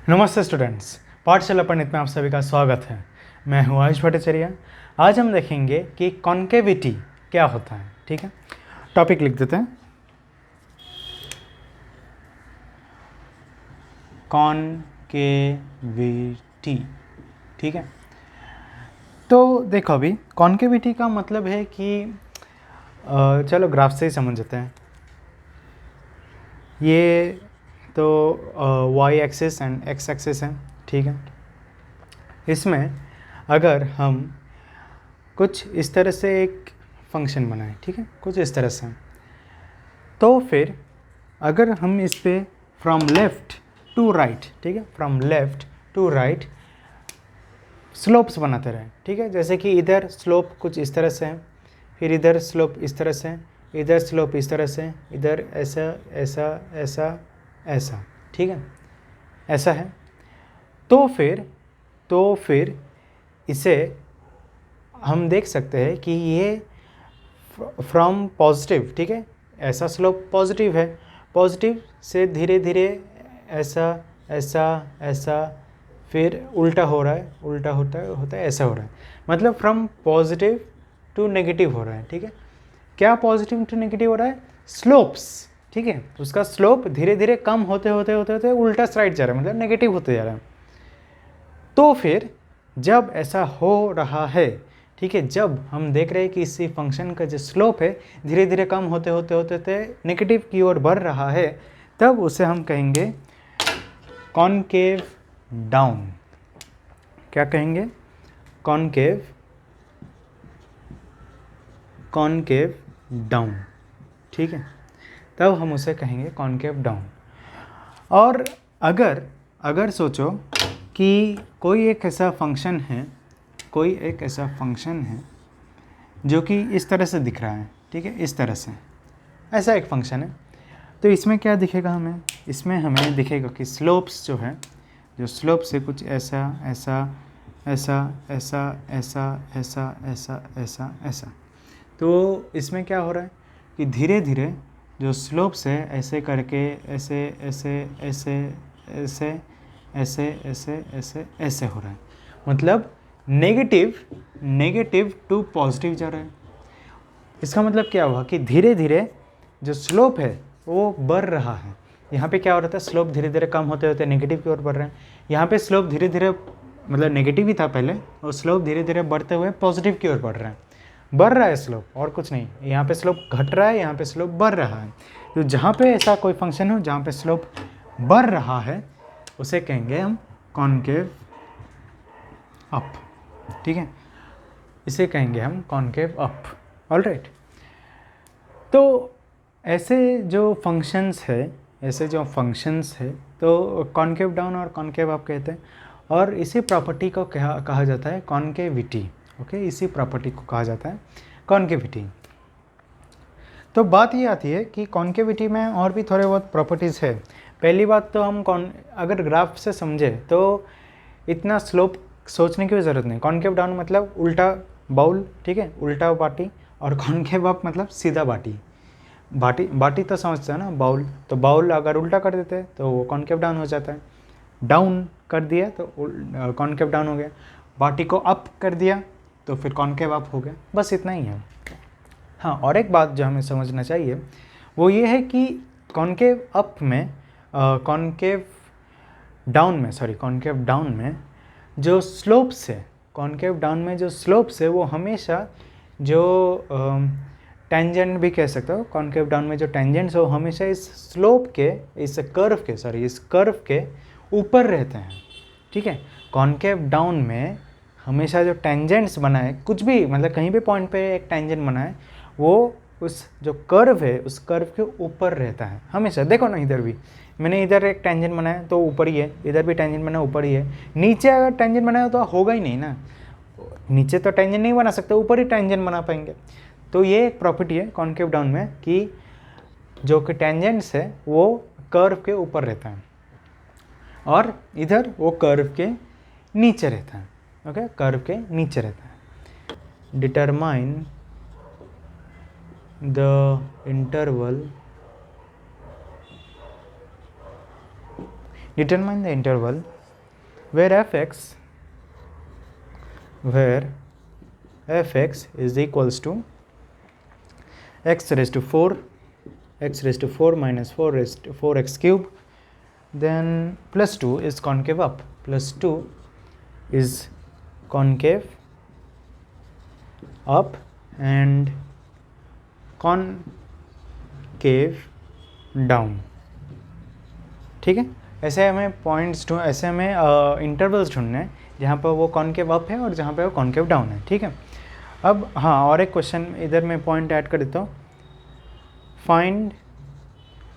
नमस्ते स्टूडेंट्स, पाठशाला पंडित में आप सभी का स्वागत है। मैं हूं आयुष भट्टाचार्य। आज हम देखेंगे कि कॉन्केविटी क्या होता है। ठीक है, टॉपिक लिख देते हैं, कॉन्केविटी। ठीक है, तो देखो अभी कॉन्केविटी का मतलब है कि चलो ग्राफ से ही समझते हैं। ये तो y axis and x axis है। ठीक है, इसमें अगर हम कुछ इस तरह से एक फंक्शन बनाएं, ठीक है, कुछ इस तरह से, तो फिर अगर हम इस पे फ्रॉम लेफ़्ट टू राइट, ठीक है, from left to right slopes बनाते रहें। ठीक है, जैसे कि इधर स्लोप कुछ इस तरह से है, फिर इधर स्लोप इस तरह से, इधर स्लोप इस तरह से, इधर ऐसा ऐसा ऐसा ऐसा। ठीक है, ऐसा है। तो फिर इसे हम देख सकते हैं कि ये फ्रॉम पॉजिटिव, ठीक है, ऐसा स्लोप पॉजिटिव है, पॉजिटिव से धीरे धीरे ऐसा ऐसा ऐसा, फिर उल्टा हो रहा है, उल्टा होता है ऐसा हो रहा है, मतलब फ्रॉम पॉजिटिव टू नेगेटिव हो रहा है। ठीक है, क्या पॉजिटिव टू नेगेटिव हो रहा है? स्लोप्स। ठीक है, उसका स्लोप धीरे धीरे कम होते होते होते होते उल्टा साइड जा रहा है, मतलब नेगेटिव होते जा रहा है। तो फिर जब ऐसा हो रहा है, ठीक है, जब हम देख रहे हैं कि इसी फंक्शन का जो स्लोप है धीरे धीरे कम होते होते होते होते नेगेटिव की ओर बढ़ रहा है, तब उसे हम कहेंगे कॉनकेव डाउन। क्या कहेंगे? Concave down. ठीक है, तब हम उसे कहेंगे कॉनकेव डाउन। और अगर सोचो कि कोई एक ऐसा फंक्शन है जो कि इस तरह से दिख रहा है, ठीक है, इस तरह से ऐसा एक फंक्शन है, तो इसमें क्या दिखेगा हमें? इसमें हमें दिखेगा कि स्लोप्स जो है, जो स्लोप से कुछ ऐसा ऐसा ऐसा ऐसा ऐसा ऐसा ऐसा ऐसा ऐसा, तो इसमें क्या हो रहा है कि धीरे धीरे जो स्लोप्स है ऐसे करके ऐसे ऐसे ऐसे ऐसे ऐसे ऐसे ऐसे ऐसे हो रहा है, मतलब नेगेटिव टू पॉजिटिव जा रहा है। इसका मतलब क्या हुआ कि धीरे धीरे जो स्लोप है वो बढ़ रहा है। यहाँ पे क्या हो रहा था? स्लोप धीरे धीरे कम होते होते नेगेटिव की ओर बढ़ रहे हैं। यहाँ पे स्लोप धीरे धीरे, मतलब नेगेटिव ही था पहले, और स्लोप धीरे धीरे बढ़ते हुए पॉजिटिव की ओर बढ़ रहे हैं। बढ़ रहा है स्लोप, और कुछ नहीं। यहाँ पे स्लोप घट रहा है, यहाँ पे स्लोप बढ़ रहा है। तो जहाँ पे ऐसा कोई फंक्शन हो जहाँ पे स्लोप बढ़ रहा है उसे कहेंगे हम कॉनकेव अप। ठीक है, इसे कहेंगे हम कॉनकेव अप। ऑलराइट, तो ऐसे जो फंक्शंस है तो कॉनकेव डाउन और कॉनकेव अप कहते हैं, और इसी प्रॉपर्टी को कहा जाता है कॉनकेविटी। ओके, इसी प्रॉपर्टी को कहा जाता है कॉनकेविटी। तो बात ये आती है कि कॉनकेविटी में और भी थोड़े बहुत प्रॉपर्टीज़ है। पहली बात तो हम अगर ग्राफ से समझे तो इतना स्लोप सोचने की भी ज़रूरत नहीं। कॉनकेव डाउन मतलब उल्टा बाउल, ठीक है, उल्टा बाटी, और कॉनकेव अप मतलब सीधा बाटी। बाटी तो समझते हैं ना, बाउल, तो बाउल अगर उल्टा कर देते हैं तो वो कॉनकेव डाउन हो जाता है। डाउन कर दिया तो कॉनकेव डाउन हो गया, बाटी को अप कर दिया तो फिर कॉनकेव अप हो गया। बस इतना ही है। हाँ, और एक बात जो हमें समझना चाहिए वो ये है कि कॉनकेव डाउन में जो स्लोप्स है, कॉनकेव डाउन में जो स्लोप्स है वो हमेशा जो टेंजेंट भी कह सकते हो, कॉनकेव डाउन में जो टेंजेंट्स हो हमेशा इस स्लोप के, इस कर्व के ऊपर रहते हैं। ठीक है, कॉनकेव डाउन में हमेशा जो टेंजेंट्स बनाए, कुछ भी मतलब कहीं भी पॉइंट पे एक टेंजेंट बनाए, वो उस जो कर्व है उस कर्व के ऊपर रहता है हमेशा। देखो ना, इधर भी मैंने इधर एक टेंजेंट बनाया तो ऊपर ही है, इधर भी टेंजेंट बनाया ऊपर ही है। नीचे अगर टेंजेंट बनाया तो होगा ही नहीं ना, नीचे तो टेंजेंट नहीं बना सकते, ऊपर ही टेंजेंट बना पाएंगे। तो ये एक प्रॉपर्टी है कॉनकेव डाउन में कि जो कि टेंजेंट्स है वो कर्व के ऊपर रहता है, और इधर वो कर्व के नीचे रहता है। ओके, कर्व के नीचे रहता है। Determine the interval determine the interval where fx is equals to x raised to 4 minus 4 raised to 4x cube, then plus 2 is concave up, plus 2 is concave up and concave down. ठीक है, ऐसे हमें points ऐसे हमें intervals ढूंढने हैं जहाँ पर वो कॉन्केव अप है और जहाँ पे वो कॉन्केव डाउन है. ठीक है, अब हाँ और एक क्वेश्चन इधर मैं पॉइंट ऐड कर देता हूँ. Find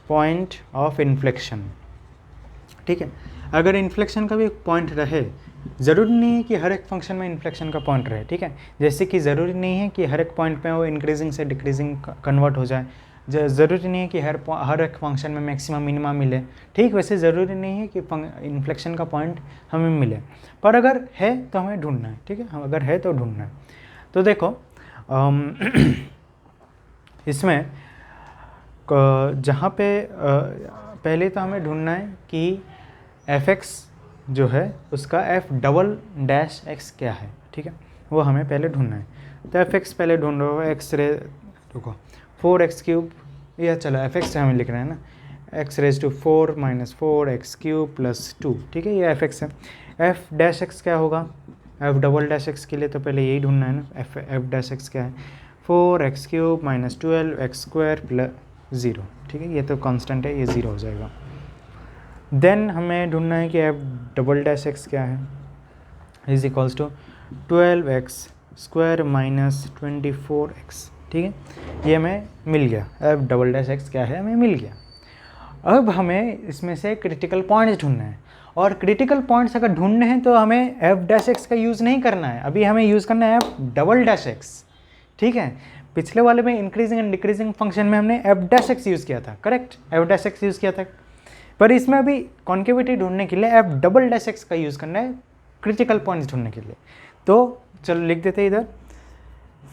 point of inflection. ठीक है, अगर इन्फ्लेक्शन का भी एक पॉइंट रहे, ज़रूरी नहीं है कि हर एक फंक्शन में इन्फ्लेक्शन का पॉइंट रहे. ठीक है, जैसे कि ज़रूरी नहीं है कि हर एक पॉइंट पे वो इंक्रीजिंग से डिक्रीजिंग कन्वर्ट हो जाए. ज़रूरी नहीं है कि हर एक फंक्शन में मैक्सिमम मिनिमा मिले. ठीक, वैसे ज़रूरी नहीं है कि इन्फ्लेक्शन का पॉइंट हमें मिले, पर अगर है तो हमें ढूंढना है. ठीक है, अगर है तो ढूंढना है. तो देखो इसमें जहाँ पे पहले तो हमें ढूंढना है कि fx जो है उसका f डबल डैश x क्या है. ठीक है, वो हमें पहले ढूंढना है. तो fx पहले ढूंढ रहे हो, x रे रुको 4x क्यूब, या चलो fx से हमें लिख रहे हैं ना, x raise to 4 minus 4x cube plus 2. ठीक है, ये fx है. f डैश x क्या होगा, f डबल डैश x के लिए तो पहले यही ढूंढना है ना. f डैश x क्या है, 4x cube minus 12x square plus 0. ठीक है, ये तो कांस्टेंट है, ये 0 हो जाएगा. देन हमें ढूंढना है कि f डबल डैश x क्या है, is equals to 12x square minus 24x. ठीक है, ये हमें मिल गया. f डबल डैश x क्या है, हमें मिल गया. अब हमें इसमें से क्रिटिकल पॉइंट्स ढूंढना है, और क्रिटिकल पॉइंट्स अगर ढूंढने हैं तो हमें f डैश x का यूज़ नहीं करना है, अभी हमें यूज़ करना है f डबल डैश x. ठीक है, पिछले वाले में इंक्रीजिंग एंड डिक्रीजिंग फंक्शन में हमने f डैश x यूज़ किया था, correct, f dash x use किया था. पर इसमें अभी कॉन्केविटी ढूंढने के लिए f डबल डैश x का यूज़ करना है क्रिटिकल पॉइंट्स ढूंढने के लिए. तो चलो लिख देते हैं इधर,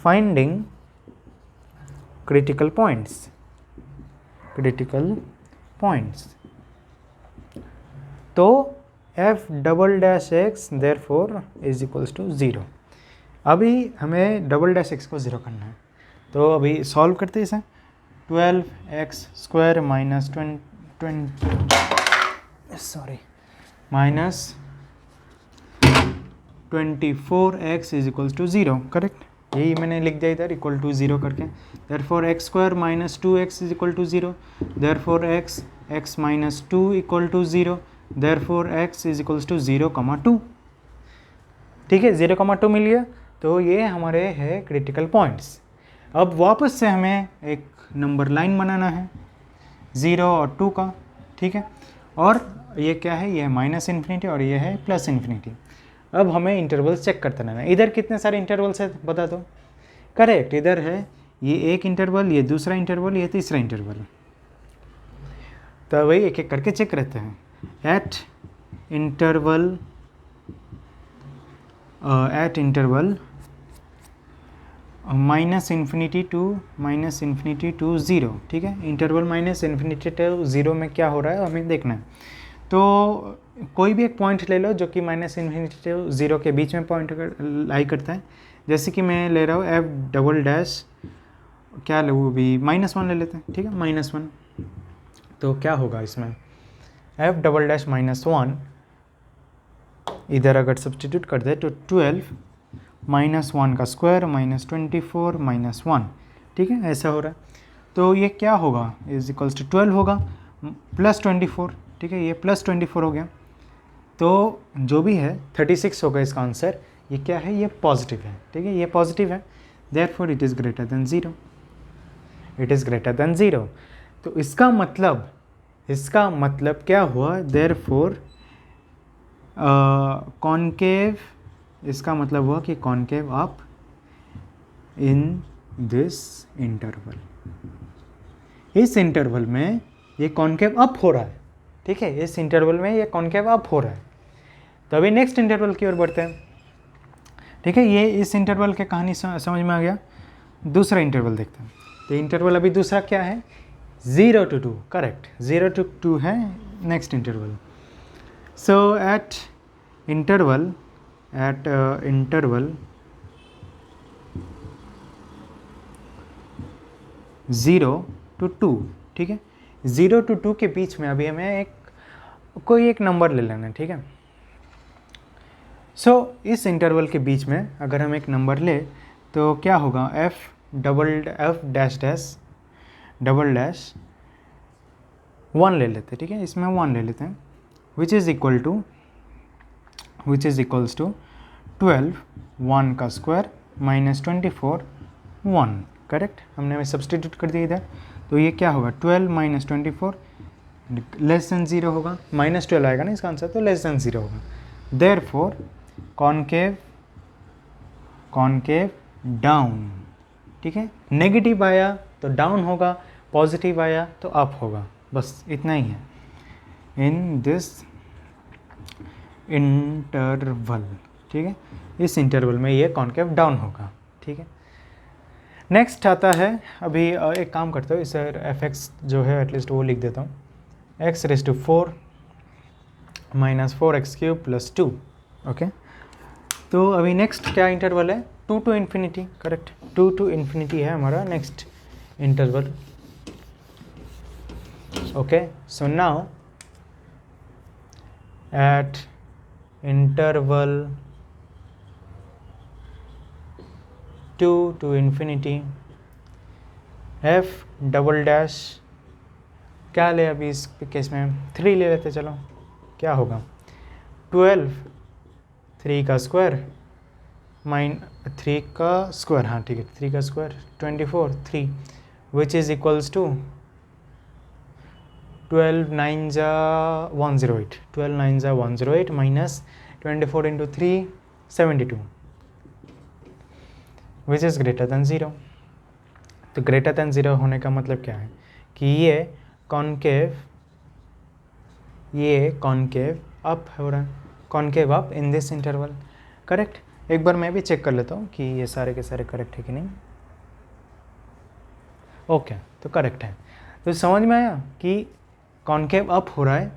फाइंडिंग critical points. तो f double dash x therefore is equals to 0. अभी हमें डबल डैश x को 0 करना है, तो अभी सॉल्व करते हैं इसे. 12x square minus minus 24x is equals to 0. Correct, यही मैंने लिख दिया इधर इक्वल टू 0 करके. Therefore x square minus 2x is equal to 0. Therefore x minus 2 equal to 0. Therefore x is equals to 0,2. ठीक है, 0,2 मिल गया. तो ये हमारे है क्रिटिकल पॉइंट्स. अब वापस से हमें एक नंबर लाइन बनाना है 0 और 2 का. ठीक है, और ये क्या है, ये है माइनस इन्फिनिटी और ये है प्लस इन्फिनिटी. अब हमें इंटरवल्स चेक करते रहना है. इधर कितने सारे इंटरवल्स है बता दो. करेक्ट, इधर है ये एक इंटरवल, ये दूसरा इंटरवल, ये तीसरा इंटरवल. तो वही एक एक करके चेक करते हैं. At interval minus infinity to 0. ठीक है, इंटरवल माइनस इन्फिनिटी टू 0 में क्या हो रहा है हमें देखना है. तो कोई भी एक पॉइंट ले लो जो कि माइनस इन्फिनिटी टू 0 के बीच में पॉइंट लाई करता है. जैसे कि मैं ले रहा हूँ f डबल डैश, क्या ले वो भी -1 ले लेते हैं. ठीक है, -1. तो क्या होगा इसमें, f डबल डैश -1 इधर अगर सब्सटीट्यूट कर दे तो 12 -1 का स्क्वायर माइनस 24 -1. ठीक है, ऐसा हो रहा है. तो ये क्या होगा, इज इक्वल्स टू 12 होगा प्लस 24. ठीक है, ये प्लस 24 हो गया. तो जो भी है 36 होगा इसका आंसर. ये क्या है, ये पॉजिटिव है. ठीक है, ये पॉजिटिव है. Therefore it is greater than 0. It is greater than 0. तो इसका मतलब क्या हुआ, देयरफॉर कॉन्केव, इसका मतलब हुआ कि concave up in this interval. इस इंटरवल में ये कॉन्केव अप हो रहा है. ठीक है, इस इंटरवल में ये कॉन्केव अप हो रहा है. तो अभी नेक्स्ट इंटरवल की ओर बढ़ते हैं. ठीक है, ये इस इंटरवल के कहानी समझ में आ गया. दूसरा इंटरवल देखते हैं. तो इंटरवल अभी दूसरा क्या है, 0 to 2. करेक्ट, 0 to 2 है next interval. So at interval 0 to 2, ठीक है, 0 to 2 के बीच में अभी हमें कोई एक नंबर ले लेना है, ठीक है। सो इस इंटरवल के बीच में अगर हम एक नंबर ले तो क्या होगा, f डैश 1 ले लेते हैं, ठीक है, इसमें 1 ले लेते हैं, विच इज़ इक्वल्स टू 12 1 का स्क्वायर माइनस 24 1, करेक्ट। हमने सब्सटीट्यूट कर दिया इधर, तो ये क्या होगा, 12 माइनस 24 लेस देन 0 होगा, -12 आएगा ना इसका आंसर, तो लेस देन 0 होगा। देयरफॉर कॉनकेव डाउन, ठीक है, नेगेटिव आया तो डाउन होगा, पॉजिटिव आया तो अप होगा, बस इतना ही है इन दिस इंटरवल, ठीक है, इस इंटरवल में ये कॉनकेव डाउन होगा, ठीक है। नेक्स्ट आता है, अभी एक काम करता हूँ, इसे fx जो है एटलीस्ट वो लिख देता हूँ, x⁴ minus 4x³ plus 2, okay. तो अभी नेक्स्ट क्या इंटरवल है, 2 to infinity, correct, 2 to infinity है हमारा next interval, okay. So now at interval 2 to infinity f double dash क्या ले, अभी इस केस में 3 ले लेते, चलो क्या होगा, 12 3 का स्क्वायर 3 का स्क्वायर, हाँ ठीक है, 3 का square 24 3, which is equals to 12 9 जा 108, 12 9 जा 108 minus 24 into 3 72, which is greater than 0। तो ग्रेटर दैन 0 होने का मतलब क्या है कि ये कॉनकेव अप हो रहा है, concave up in this interval, correct. एक बार मैं भी चेक कर लेता हूँ कि ये सारे के सारे करेक्ट है कि नहीं, ओके, तो करेक्ट है। तो समझ में आया कि कॉनकेव अप हो रहा है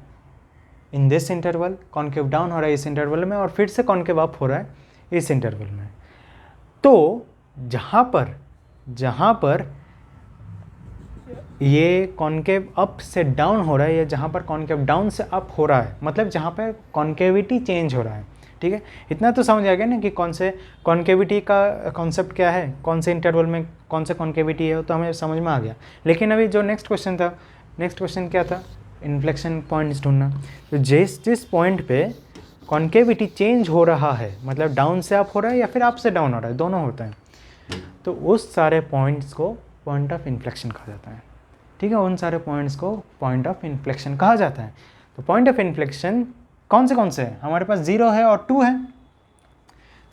in this interval, concave down हो रहा है इस इंटरवल में, और फिर से कॉनकेव अप हो रहा है इस इंटरवल में। तो जहाँ पर ये कॉनकेव अप से डाउन हो रहा है, या जहाँ पर कॉनकेव डाउन से अप हो रहा है, मतलब जहाँ पर कॉनकेविटी चेंज हो रहा है, ठीक है, इतना तो समझ आ गया ना कि कौन से कॉनकेविटी का कॉन्सेप्ट क्या है, कौन से इंटरवल में कौन से कॉनकेविटी है, तो हमें समझ में आ गया। लेकिन अभी जो नेक्स्ट क्वेश्चन था, नेक्स्ट क्वेश्चन क्या था, इन्फ्लेक्शन पॉइंट्स ढूंढना। तो जिस पॉइंट पे कॉनकेविटी चेंज हो रहा है, मतलब डाउन से अप हो रहा है या फिर अप से डाउन हो रहा है, दोनों होता है, तो उस सारे पॉइंट्स को पॉइंट ऑफ इन्फ्लेक्शन कहा जाता है, ठीक है, उन सारे पॉइंट्स को पॉइंट ऑफ इन्फ्लेक्शन कहा जाता है। तो पॉइंट ऑफ इन्फ्लेक्शन कौन से हैं, हमारे पास 0 है और 2 है।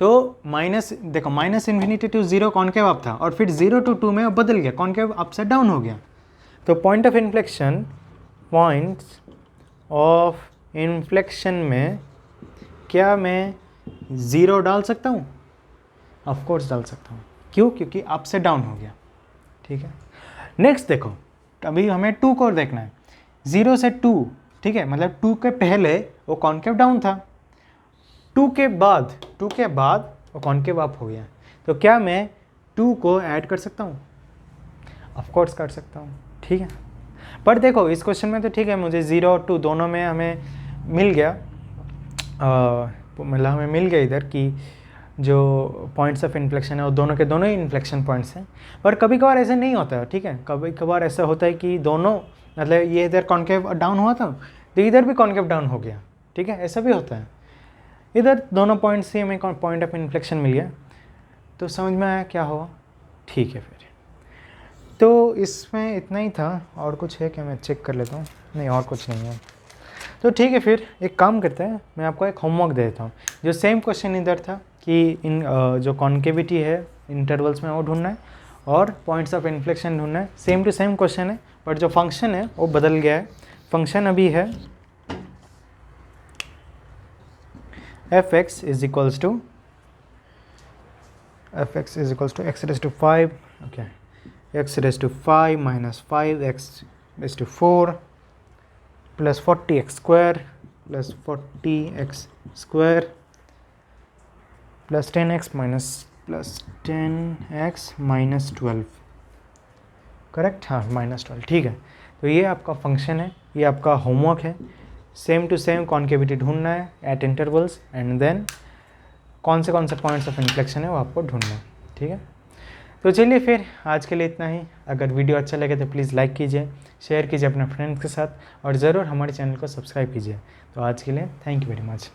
तो देखो minus infinity to 0 concave up था, और फिर 0 to 2 में अब बदल गया, कॉनकेव अप से डाउन हो गया। तो पॉइंट ऑफ इन्फ्लेक्शन में क्या मैं 0 डाल सकता हूँ, ऑफ कोर्स डाल सकता हूँ, क्यों, क्योंकि अप से डाउन हो गया, ठीक है। नेक्स्ट देखो, अभी हमें 2 को देखना है, 0 से 2, ठीक है, मतलब 2 के पहले वो कॉनकेव डाउन था, 2 के बाद वो कॉनकेव अप हो गया। तो क्या मैं 2 को ऐड कर सकता हूँ, ऑफ कोर्स कर सकता हूँ, ठीक है। पर देखो इस क्वेश्चन में तो ठीक है, मुझे 0 और 2 दोनों में हमें मिल गया, मतलब हमें मिल गया इधर कि जो पॉइंट्स ऑफ इन्फ्लेक्शन है वो दोनों के दोनों ही इन्फ्लेक्शन पॉइंट्स हैं। पर कभी कभार ऐसा नहीं होता है, ठीक है, कभी कभार ऐसा होता है कि दोनों, मतलब ये इधर कॉनकेव डाउन हुआ था तो इधर भी कॉनकेव डाउन हो गया, ठीक है, ऐसा भी होता है। इधर दोनों पॉइंट से हमें पॉइंट ऑफ इन्फ्लेक्शन मिल गया, तो समझ में आया क्या हुआ, ठीक है। फिर तो इसमें इतना ही था, और कुछ है क्या, मैं चेक कर लेता हूँ, नहीं और कुछ नहीं है। तो ठीक है, फिर एक काम करते हैं, मैं आपको एक होमवर्क दे देता हूँ। जो सेम क्वेश्चन इधर था कि इन जो कॉन्केविटी है इंटरवल्स में वो ढूंढना है और पॉइंट्स ऑफ इन्फ्लेक्शन ढूंढना है, सेम टू सेम क्वेश्चन है, बट जो फंक्शन है वो बदल गया है। फंक्शन अभी है fx is equals to x⁵, okay, x⁵ minus 5x⁴ plus 40x² plus 40x² plus 10x plus 10x minus 12, correct, हाँ -12, ठीक है। तो ये आपका फंक्शन है, ये आपका होमवर्क है। सेम टू सेम कॉन्केविटी ढूंढना है एट इंटरवल्स, एंड देन कौन से पॉइंट्स ऑफ इन्फ्लेक्शन है वो आपको ढूंढना है, ठीक है। तो चलिए फिर आज के लिए इतना ही। अगर वीडियो अच्छा लगे तो प्लीज़ लाइक कीजिए, शेयर कीजिए अपने फ्रेंड्स के साथ, और ज़रूर हमारे चैनल को सब्सक्राइब कीजिए। तो आज के लिए थैंक यू वेरी मच।